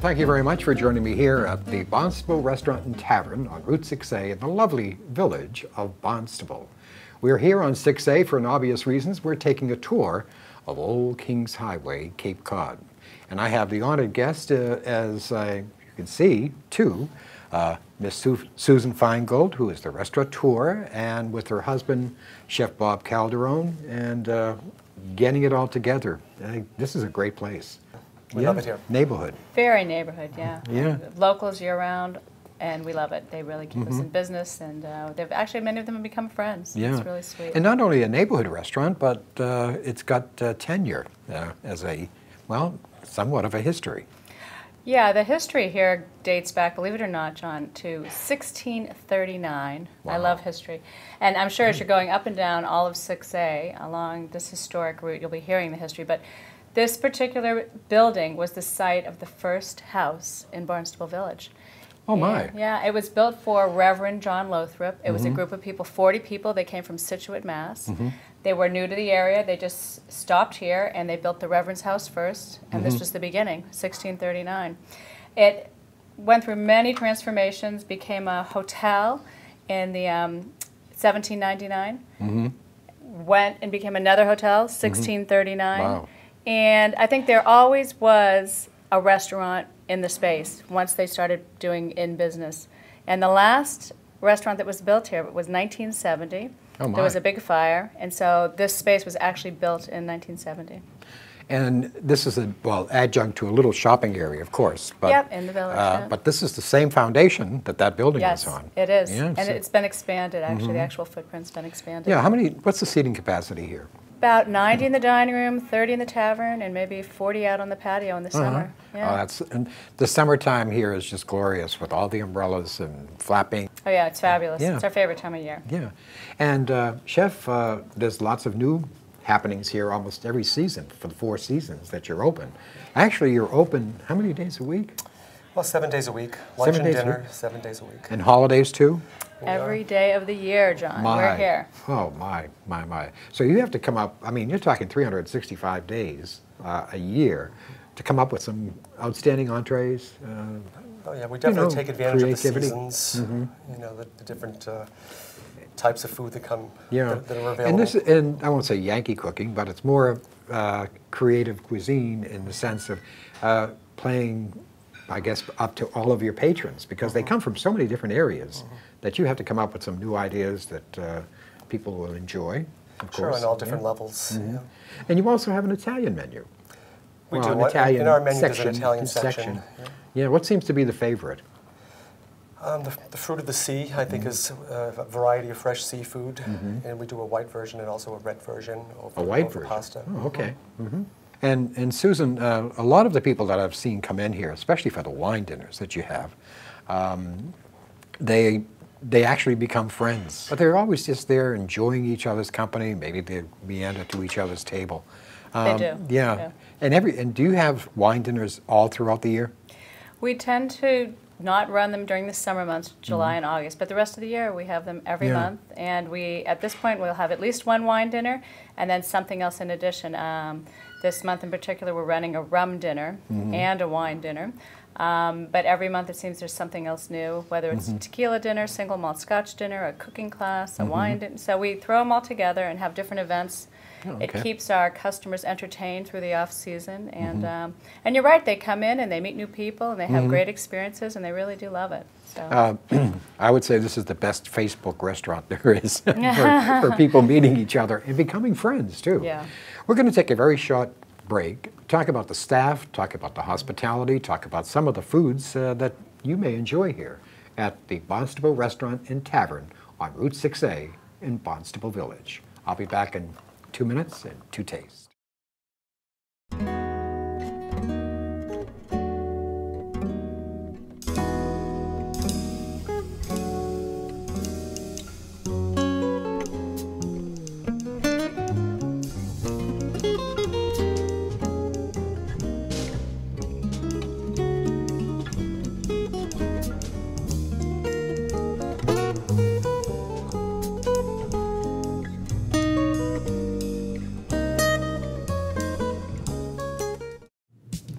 thank you very much for joining me here at the Barnstable Restaurant and Tavern on Route 6A in the lovely village of Barnstable. We're here on 6A for an obvious reasons. We're taking a tour of Old Kings Highway, Cape Cod. And I have the honored guest, as you can see, too, Miss Susan Finegold, who is the restaurateur, and with her husband, Chef Bob Calderone, and getting it all together. This is a great place. We love it here. Neighborhood. Very neighborhood, yeah. Yeah. Locals year-round, and we love it. They really keep us in business, and they've actually, many of them have become friends. Yeah. It's really sweet. And not only a neighborhood restaurant, but it's got tenure as a, well, somewhat of a history. Yeah, the history here dates back, believe it or not, John, to 1639. Wow. I love history. And I'm sure as you're going up and down all of 6A along this historic route, you'll be hearing the history. But this particular building was the site of the first house in Barnstable Village. Oh, my. And, yeah, it was built for Reverend John Lothrop. It was a group of people, 40 people. They came from Scituate, Mass. They were new to the area. They just stopped here, and they built the Reverend's house first, and this was the beginning, 1639. It went through many transformations, became a hotel in the 1799, went and became another hotel, 1639. Wow. And I think there always was a restaurant in the space once they started doing in business. And the last restaurant that was built here was 1970. Oh, my. There was a big fire, and so this space was actually built in 1970. And this is a, well, adjunct to a little shopping area, of course. But, Yep, in the village, yeah. But this is the same foundation that that building Yes, was on. it is. Yeah, And so- it's been expanded, actually. The actual footprint's been expanded. Yeah, how many, what's the seating capacity here? About 90 in the dining room, 30 in the tavern, and maybe 40 out on the patio in the summer. Yeah. Oh, that's, and the summertime here is just glorious with all the umbrellas and flapping. Oh, yeah, it's fabulous. Yeah. It's our favorite time of year. Yeah. And Chef, there's lots of new happenings here almost every season for the 4 seasons that you're open. Actually, you're open how many days a week? Well, 7 days a week. Lunch 7 and days a dinner, week. 7 days a week. And holidays too? Every day of the year, John. My. We're here. Oh, my. So you have to come up, I mean, you're talking 365 days a year to come up with some outstanding entrees. Oh yeah, we definitely take advantage of the creativity. seasons. You know, the different types of food that come Yeah. that are available. And this, and I won't say Yankee cooking, but it's more creative cuisine in the sense of playing, I guess, up to all of your patrons, because they come from so many different areas that you have to come up with some new ideas that people will enjoy, of Sure, course. on all different levels. Yeah. And you also have an Italian menu. We Well, do. an Italian in our menu, section, there's an Italian section. Yeah, what seems to be the favorite? The fruit of the sea, I think, is a variety of fresh seafood, and we do a white version and also a red version over, A white over version? pasta. Oh, okay. And Susan, a lot of the people that I've seen come in here, especially for the wine dinners that you have, they actually become friends. But they're always just there enjoying each other's company. Maybe they meander to each other's table. They do. Yeah. And do you have wine dinners all throughout the year? We tend to not run them during the summer months, July and August, but the rest of the year we have them every Yeah. month. And we, at this point, we'll have at least one wine dinner and then something else in addition. This month in particular, we're running a rum dinner and a wine dinner. But every month it seems there's something else new, whether it's a tequila dinner, single malt scotch dinner, a cooking class, a wine dinner. So we throw them all together and have different events. Oh, It okay. keeps our customers entertained through the off season, and you're right. They come in and they meet new people and they have great experiences and they really do love it. So I would say this is the best Facebook restaurant there is for people meeting each other and becoming friends too. Yeah. We're going to take a very short break, talk about the staff, talk about the hospitality, talk about some of the foods that you may enjoy here at the Barnstable Restaurant and Tavern on Route 6A in Barnstable Village. I'll be back in 2 minutes and 2 tastes.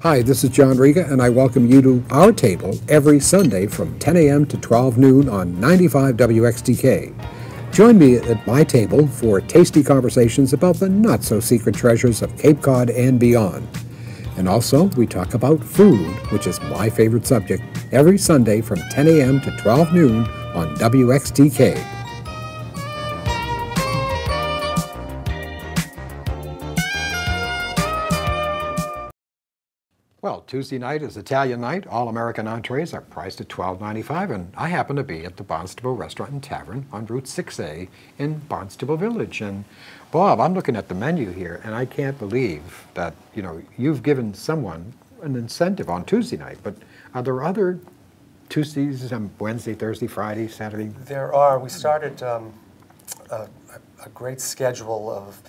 Hi, this is John Riga, and I welcome you to our table every Sunday from 10 a.m. to 12 noon on 95 WXTK. Join me at my table for tasty conversations about the not-so-secret treasures of Cape Cod and beyond. And also, we talk about food, which is my favorite subject, every Sunday from 10 a.m. to 12 noon on WXTK. Well, Tuesday night is Italian night. All American entrees are priced at $12.95, and I happen to be at the Barnstable Restaurant and Tavern on Route 6A in Barnstable Village. And Bob, I'm looking at the menu here, and I can't believe that, you've given someone an incentive on Tuesday night, but are there other Tuesdays, Wednesday, Thursday, Friday, Saturday? There are. We started a great schedule of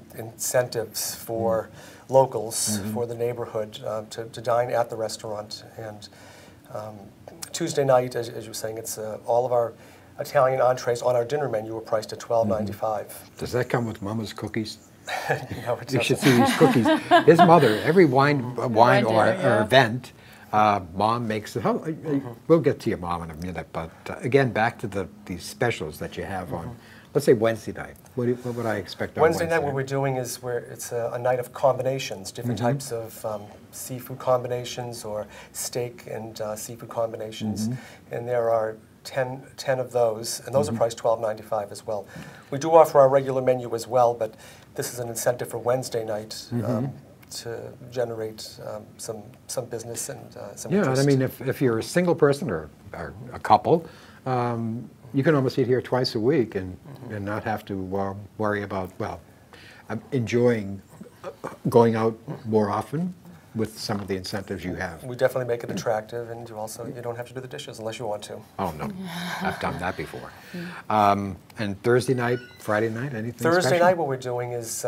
incentives for locals, for the neighborhood, to dine at the restaurant. And Tuesday night, as you were saying, it's all of our Italian entrees on our dinner menu are priced at $12.95. Does that come with Mama's cookies? No, it You should doesn't. see these cookies. His mother, every wine dinner, or yeah. event, Mom makes it. We'll get to your mom in a minute, but again, back to these specials that you have on, let's say Wednesday night. What would I expect on Wednesday night, what we're doing is it's a night of combinations, different types of seafood combinations or steak and seafood combinations. And there are 10 of those, and those are priced $12.95 as well. We do offer our regular menu as well, but this is an incentive for Wednesday night to generate some business and some Yeah, and interest. I mean, if you're a single person or a couple, you can almost eat here twice a week and not have to worry about, enjoying going out more often with some of the incentives you have. We definitely make it attractive, and you don't have to do the dishes unless you want to. Oh, no. I've done that before. And Thursday night, Friday night, anything Thursday special? night, what we're doing is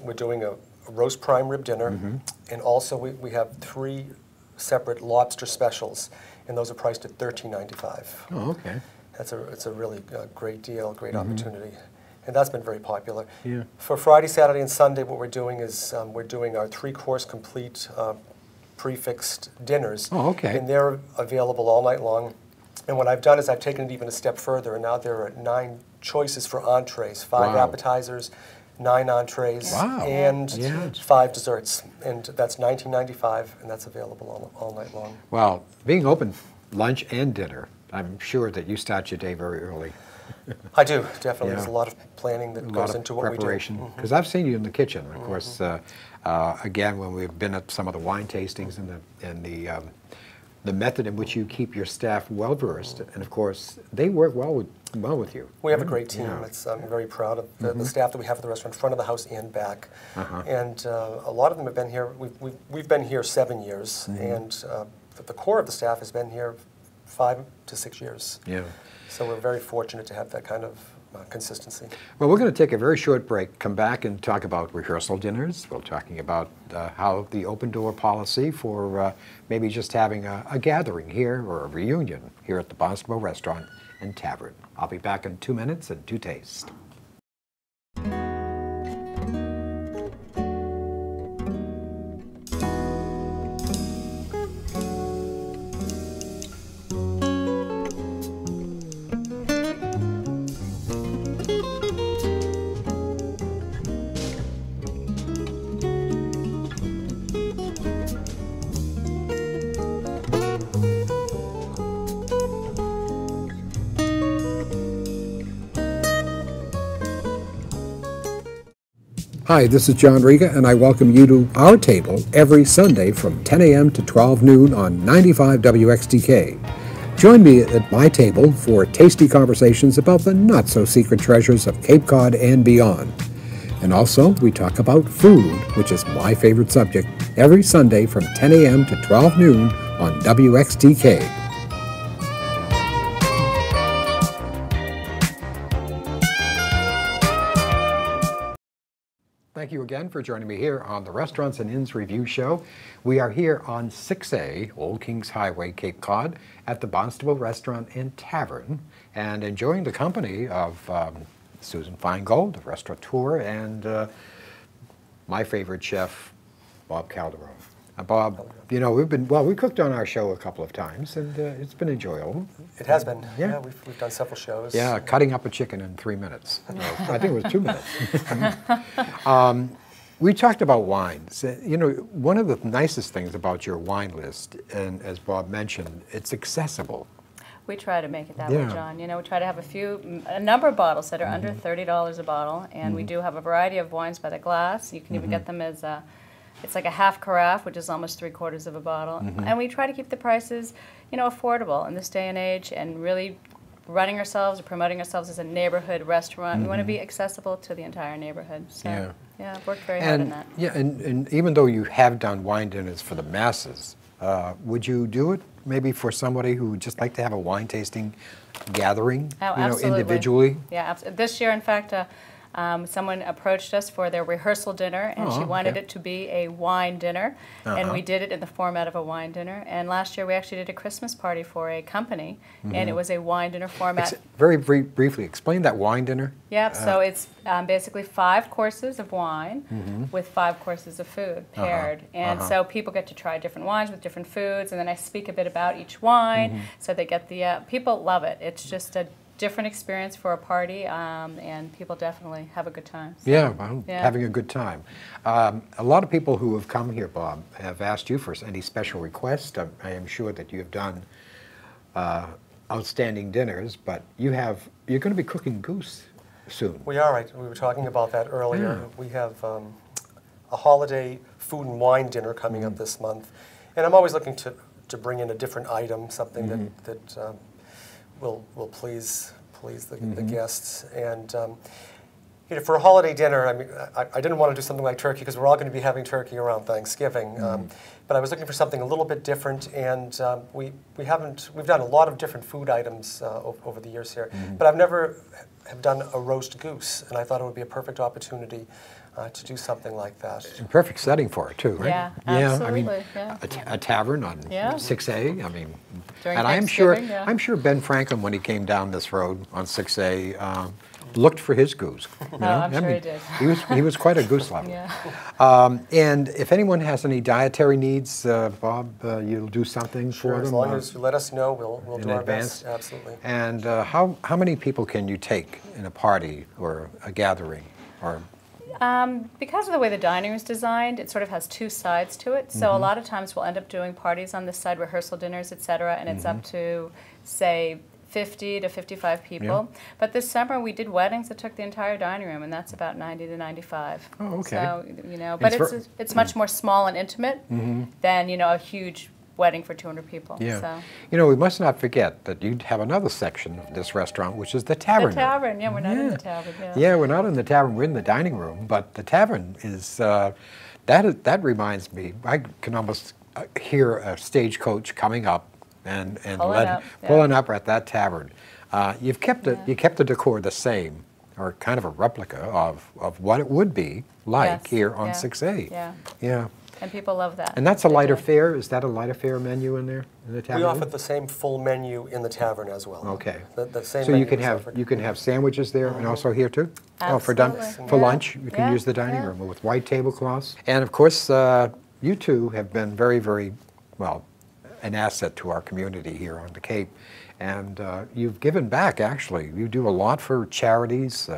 we're doing a roast prime rib dinner, and also we have 3 separate lobster specials, and those are priced at $13.95. Oh, okay. It's a really great deal, great opportunity, and that's been very popular. Yeah. For Friday, Saturday, and Sunday, what we're doing is we're doing our 3-course complete prefixed dinners. Oh, okay. And they're available all night long. And what I've done is I've taken it even a step further, and now there are 9 choices for entrees, 5 Wow. appetizers, 9 entrees, Wow. and Yeah. 5 desserts. And that's $19.95, and that's available all night long. Well, being open lunch and dinner, I'm sure that you start your day very early. I do, definitely. Yeah. There's a lot of planning that A lot goes of into what we do. preparation. Because I've seen you in the kitchen. Of course, again, when we've been at some of the wine tastings and the method in which you keep your staff well versed, and of course, they work well with you. We have a great team. Yeah. I'm very proud of the staff that we have at the restaurant, front of the house and back. And a lot of them have been here. We've been here 7 years, and the core of the staff has been here 5 to 6 years. Yeah. So we're very fortunate to have that kind of consistency. Well, we're going to take a very short break, come back and talk about rehearsal dinners. We're talking about how the open door policy for maybe just having a gathering here or a reunion here at the Barnstable Restaurant and Tavern. I'll be back in 2 minutes and 2 tastes. Hi, this is John Riga, and I welcome you to our table every Sunday from 10 a.m. to 12 noon on 95 WXTK. Join me at my table for tasty conversations about the not-so-secret treasures of Cape Cod and beyond. And also, we talk about food, which is my favorite subject, every Sunday from 10 a.m. to 12 noon on WXTK. Thank you again for joining me here on the Restaurants and Inns Review Show. We are here on 6A, Old Kings Highway, Cape Cod, at the Barnstable Restaurant and Tavern, and enjoying the company of Susan Finegold, the restaurateur, and my favorite chef, Bob Calderone. Bob, you know, we cooked on our show a couple of times, and it's been enjoyable. It has been. Yeah. Yeah, we've done several shows. Yeah, cutting up a chicken in 3 minutes. I think it was 2 minutes. We talked about wines. You know, one of the nicest things about your wine list, and as Bob mentioned, it's accessible. We try to make it that Yeah. way, John. You know, we try to have a number of bottles that are under $30 a bottle, and we do have a variety of wines by the glass. You can even get them as it's like a half carafe, which is almost 3/4 of a bottle. And we try to keep the prices, you know, affordable in this day and age, and really running ourselves or promoting ourselves as a neighborhood restaurant. We want to be accessible to the entire neighborhood. So, yeah, I've worked very hard on that. Yeah, and even though you have done wine dinners for the masses, would you do it maybe for somebody who would just like to have a wine tasting gathering, Oh, you know, absolutely. individually? Yeah, this year, in fact, someone approached us for their rehearsal dinner, and she wanted it to be a wine dinner, and we did it in the format of a wine dinner. And last year, we actually did a Christmas party for a company, and it was a wine dinner format. Very briefly, explain that wine dinner. Yep, so it's basically 5 courses of wine with 5 courses of food paired. And so people get to try different wines with different foods, and then I speak a bit about each wine, so they get the, people love it. It's just a different experience for a party, and people definitely have a good time. So, Yeah, well, having a good time. A lot of people who have come here, Bob, have asked you for any special requests. I am sure that you have done outstanding dinners, but you're going to be cooking goose soon. We are, right. We were talking about that earlier. We have a holiday food and wine dinner coming up this month, and I'm always looking to bring in a different item, something that will please the guests. And you know, for a holiday dinner, I mean, I didn't want to do something like turkey because we're all going to be having turkey around Thanksgiving. But I was looking for something a little bit different, and we've done a lot of different food items over the years here, but I've never have done a roast goose, and I thought it would be a perfect opportunity to do something like that. A perfect setting for it too, right? Yeah, I absolutely. mean, a tavern on 6A. I mean, During and I'm sure Thanksgiving, I'm sure Ben Franklin, when he came down this road on 6A, looked for his goose. You know? I'm sure he did. He was quite a goose lover. Yeah. And if anyone has any dietary needs, Bob, you'll do something for them. As long as you let us know, we'll in do our advance? best. Absolutely. And how many people can you take in a party or a gathering? Or Because of the way the dining room is designed, it sort of has 2 sides to it. So a lot of times we'll end up doing parties on this side, rehearsal dinners, etc., and it's up to, say, 50 to 55 people. But this summer we did weddings that took the entire dining room, and that's about 90 to 95. Oh, okay. So, you know, but it's much more small and intimate than, you know, a huge wedding for 200 people. yeah, So. you know, we must not forget that you have another section of this restaurant, which is the tavern. The tavern, yeah, we're not in the tavern. Yeah, we're not in the tavern. We're in the dining room, but the tavern is. That reminds me. I can almost hear a stagecoach coming up and pulling up at that tavern. You've kept it. You kept the decor the same, or kind of a replica of what it would be like here on 6A. Yeah. Yeah. And people love that. And that's a lighter fare. Is that a lighter fare menu in there in the tavern? We offer the same full menu in the tavern as well. Okay. The same So menu you can is have offered. sandwiches there and also here too. Absolutely. For Yeah. lunch you can Yeah. use the dining Yeah. room with white tablecloths. And of course, you two have been very, very well an asset to our community here on the Cape. And you've given back, actually. You do a lot for charities,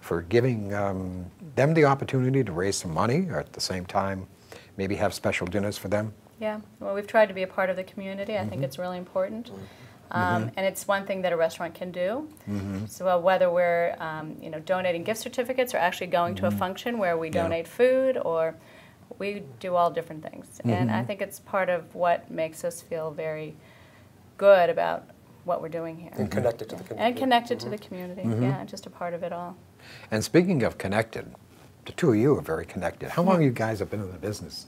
for giving them the opportunity to raise some money, or at the same time, maybe have special dinners for them. Yeah, well, we've tried to be a part of the community. I think it's really important. And it's one thing that a restaurant can do. So whether we're you know, donating gift certificates or actually going to a function where we donate food, or we do all different things. And I think it's part of what makes us feel very good about what we're doing here. And connected to the community. And connected to the community, yeah, just a part of it all. And speaking of connected, the two of you are very connected. How long you guys have been in the business?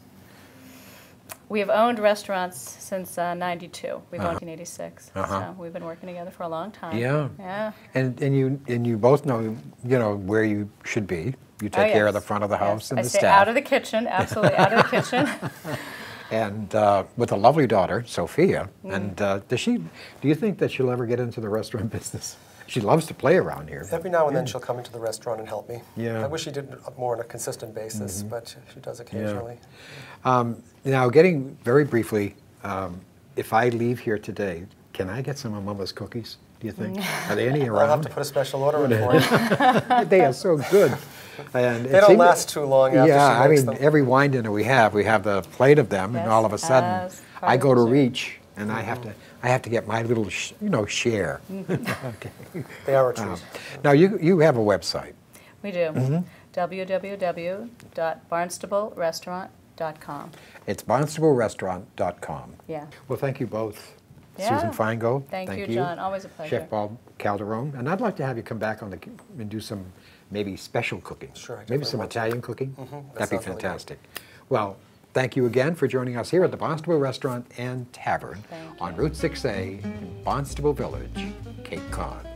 We have owned restaurants since '92. We've owned in '86, so we've been working together for a long time. Yeah. Yeah. And you both know, you know, where you should be. You take care of the front of the house and I the stay staff. out of the kitchen, absolutely out of the kitchen. And with a lovely daughter, Sophia. And do you think that she'll ever get into the restaurant business? She loves to play around here. Every now and then she'll come into the restaurant and help me. Yeah. I wish she did more on a consistent basis, but she does occasionally. Now, getting very briefly, if I leave here today, can I get some of Mama's cookies, do you think? Are there any around? I'll have to put a special order in for you. They are so good. And They don't last too long after yeah, she makes I mean, them. every wine dinner we have the plate of them, and Yes, all of a sudden, as I part go of to the- reach, and I have to get my little, share. Okay. They are a treat. Now, you have a website. We do. www.barnstablerestaurant.com. It's barnstablerestaurant.com. Yeah. Well, thank you both. Yeah. Susan Finegold, Thank you, John. Always a pleasure. Chef Bob Calderone. And I'd like to have you come back and do some maybe special cooking. Sure, I Maybe definitely some want to. Italian cooking. That That'd be sounds really good. fantastic. Well, thank you again for joining us here at the Barnstable Restaurant and Tavern Thank on you. Route 6A in Barnstable Village, Cape Cod.